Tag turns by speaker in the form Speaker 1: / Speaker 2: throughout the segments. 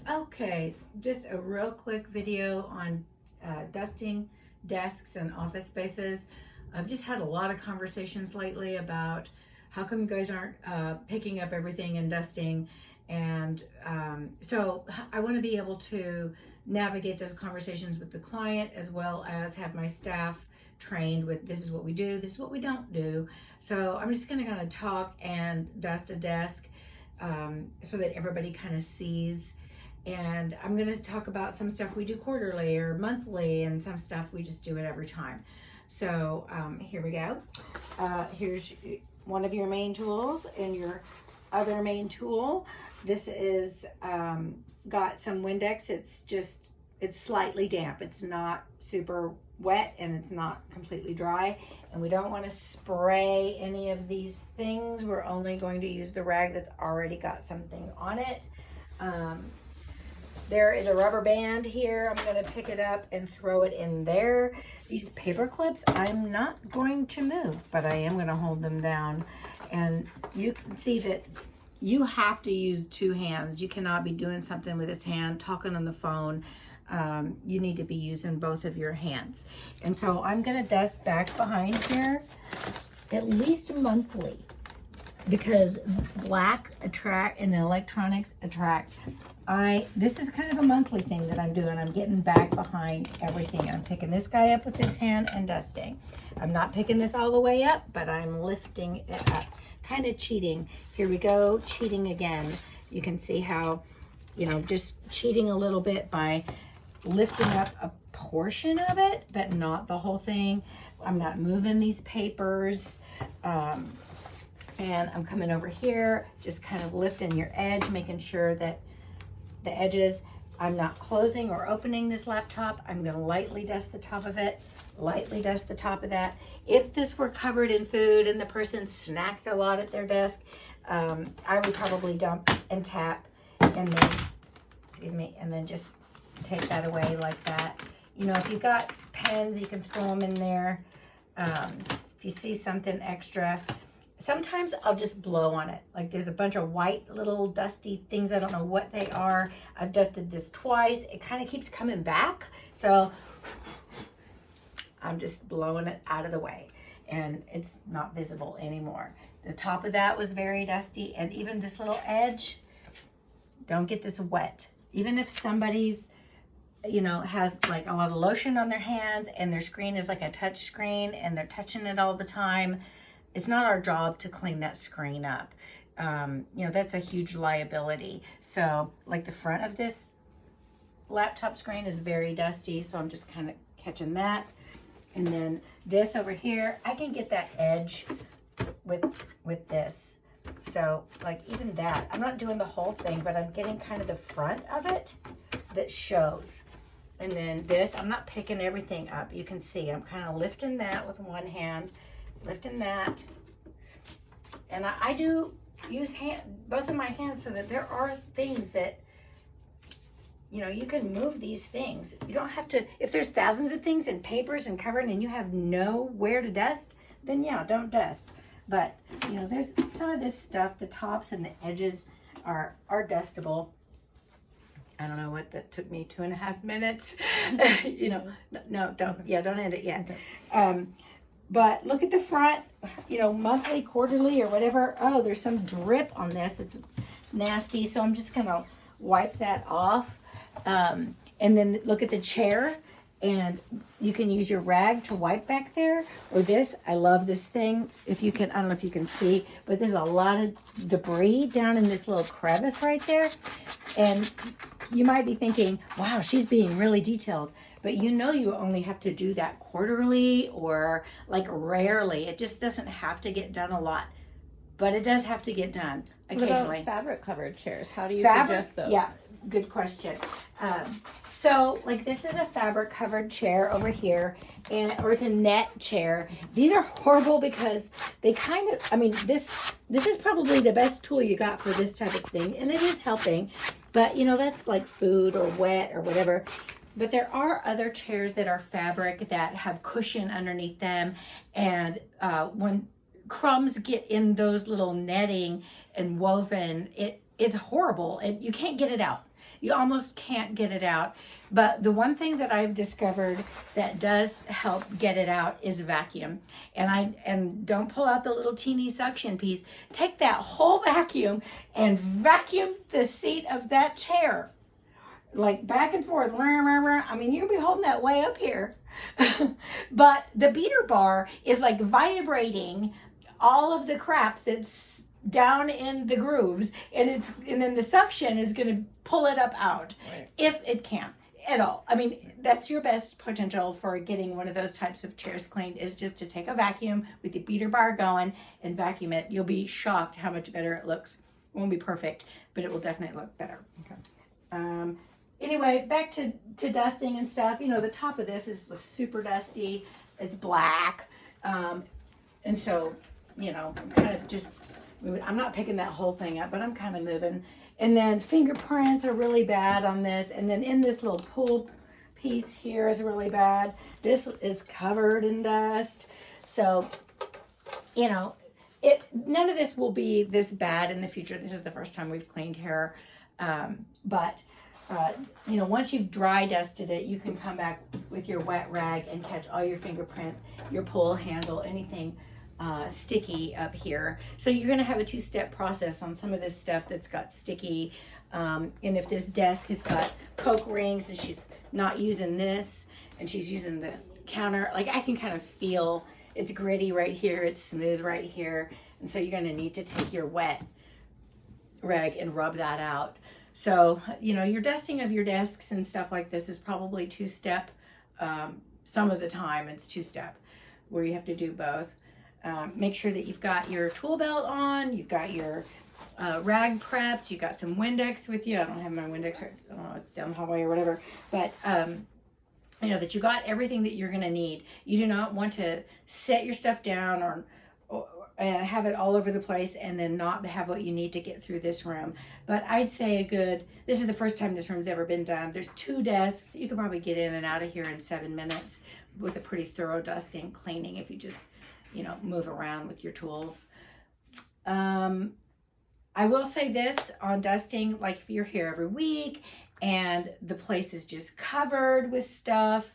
Speaker 1: Okay, just a real quick video on dusting desks and office spaces. I've just had a lot of conversations lately about how come you guys aren't picking up everything and dusting. And so I want to be able to navigate those conversations with the client as well as have my staff trained with this is what we do, this is what we don't do. So I'm just going to kind of talk and dust a desk so that everybody kind of sees, and I'm going to talk about some stuff we do quarterly or monthly and some stuff we just do it every time. So here we go. Here's one of your main tools and your other main tool. This is got some Windex. It's slightly damp. It's not super wet and it's not completely dry. And we don't want to spray any of these things. We're only going to use the rag that's already got something on it. There is a rubber band here. I'm going to pick it up and throw it in there. These paper clips, I'm not going to move, but I am going to hold them down. And you can see that you have to use two hands. You cannot be doing something with this hand, talking on the phone. You need to be using both of your hands. And so I'm going to dust back behind here at least monthly, because black attract and the electronics attract. This is kind of a monthly thing that I'm doing. I'm getting back behind everything. I'm picking this guy up with this hand and dusting. I'm not picking this all the way up, but I'm lifting it up. Kind of cheating. Here we go, cheating again. You can see how, just cheating a little bit by lifting up a portion of it, but not the whole thing. I'm not moving these papers. And I'm coming over here, just kind of lifting your edge, making sure that the edges, I'm not closing or opening this laptop. I'm gonna lightly dust the top of it, lightly dust the top of that. If this were covered in food and the person snacked a lot at their desk, I would probably dump and tap and then, and then just take that away like that. If you've got pens, you can throw them in there. If you see something extra, sometimes I'll just blow on it. Like there's a bunch of white little dusty things. I don't know what they are. I've dusted this twice. It kind of keeps coming back. So I'm just blowing it out of the way and it's not visible anymore. The top of that was very dusty, and even this little edge, don't get this wet. Even if somebody's has like a lot of lotion on their hands and their screen is like a touch screen and they're touching it all the time, it's not our job to clean that screen up. That's a huge liability. So like the front of this laptop screen is very dusty, so I'm just kind of catching that. And then this over here, I can get that edge with this. So like even that, I'm not doing the whole thing, but I'm getting kind of the front of it that shows. And then this, I'm not picking everything up. You can see I'm kind of lifting that with one hand, lifting that. And I do use both of my hands so that there are things that, you can move these things. You don't have to, if there's thousands of things and papers and covered and you have nowhere to dust, then yeah, don't dust. But, there's some of this stuff, the tops and the edges are dustable. I don't know what that took me 2.5 minutes. No, don't end it yet. Okay. But look at the front, monthly, quarterly, or whatever. Oh, there's some drip on this. It's nasty. So I'm just gonna wipe that off. And then look at the chair, and you can use your rag to wipe back there, or this. I love this thing. I don't know if you can see, but there's a lot of debris down in this little crevice right there. And you might be thinking, wow, she's being really detailed. But you only have to do that quarterly or like rarely. It just doesn't have to get done a lot. But it does have to get done occasionally.
Speaker 2: What about fabric covered chairs? How do you suggest those?
Speaker 1: Yeah, good question. So like this is a fabric covered chair over here, or it's a net chair. These are horrible because they this is probably the best tool you got for this type of thing, and it is helping. But that's like food or wet or whatever. But there are other chairs that are fabric that have cushion underneath them, and when crumbs get in those little netting and woven, it's horrible. You can't get it out. You almost can't get it out. But the one thing that I've discovered that does help get it out is vacuum. And don't pull out the little teeny suction piece. Take that whole vacuum and vacuum the seat of that chair. Like back and forth. I mean, you'll be holding that way up here. But the beater bar is like vibrating all of the crap that's down in the grooves, and then the suction is going to pull it up out, right, if it can at all. I mean, that's your best potential for getting one of those types of chairs cleaned, is just to take a vacuum with the beater bar going and vacuum it. You'll be shocked how much better it looks. It won't be perfect, but it will definitely look better. Okay. Anyway, back to dusting and stuff. You know, the top of this is super dusty. It's black. And so, you know, I'm kind of just, I'm not picking that whole thing up, but I'm kind of moving. And then fingerprints are really bad on this. And then in this little pull piece here is really bad. This is covered in dust. So, you know, none of this will be this bad in the future. This is the first time we've cleaned hair. You know, once you've dry dusted it, you can come back with your wet rag and catch all your fingerprints, your pull handle, anything sticky up here. So you're going to have a two-step process on some of this stuff that's got sticky. And if this desk has got Coke rings and she's not using this and she's using the counter, like I can kind of feel it's gritty right here, it's smooth right here. And so you're going to need to take your wet rag and rub that out. So, you know, your dusting of your desks and stuff like this is probably two-step. Some of the time it's two-step where you have to do both. Make sure that you've got your tool belt on, you've got your rag prepped, you've got some Windex with you. I don't have my Windex, I don't know, it's down the hallway or whatever. But, you know, that you got everything that you're going to need. You do not want to set your stuff down or have it all over the place and then not have what you need to get through this room. But I'd say this is the first time this room's ever been done. There's 2 desks. You could probably get in and out of here in 7 minutes with a pretty thorough dusting, cleaning, if you just, you know, move around with your tools. I will say this on dusting, like if you're here every week and the place is just covered with stuff,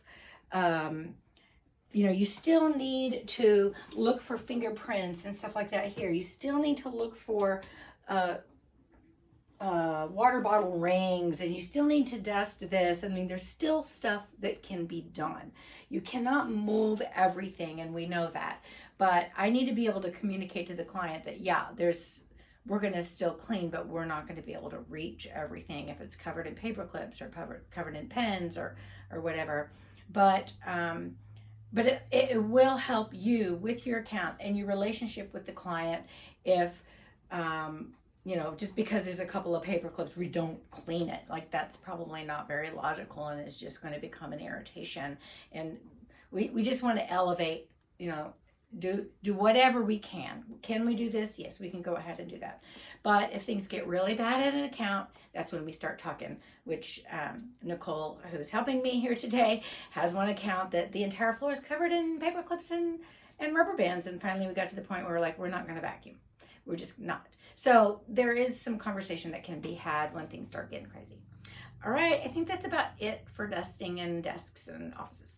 Speaker 1: you know, you still need to look for fingerprints and stuff like that here. You still need to look for water bottle rings, and you still need to dust this. I mean, there's still stuff that can be done. You cannot move everything, and we know that. But I need to be able to communicate to the client that, yeah, we're going to still clean, but we're not going to be able to reach everything if it's covered in paper clips or covered in pens or whatever. But it will help you with your accounts and your relationship with the client if, you know, just because there's a couple of paper clips, we don't clean it. Like, that's probably not very logical, and it's just going to become an irritation. And we just want to elevate, you know, do whatever we can. Can we do this? Yes, we can go ahead and do that. But if things get really bad at an account, that's when we start talking, which Nicole, who's helping me here today, has one account that the entire floor is covered in paper clips and rubber bands. And finally we got to the point where we're like, we're not going to vacuum. We're just not. So there is some conversation that can be had when things start getting crazy. All right, I think that's about it for dusting and desks and offices.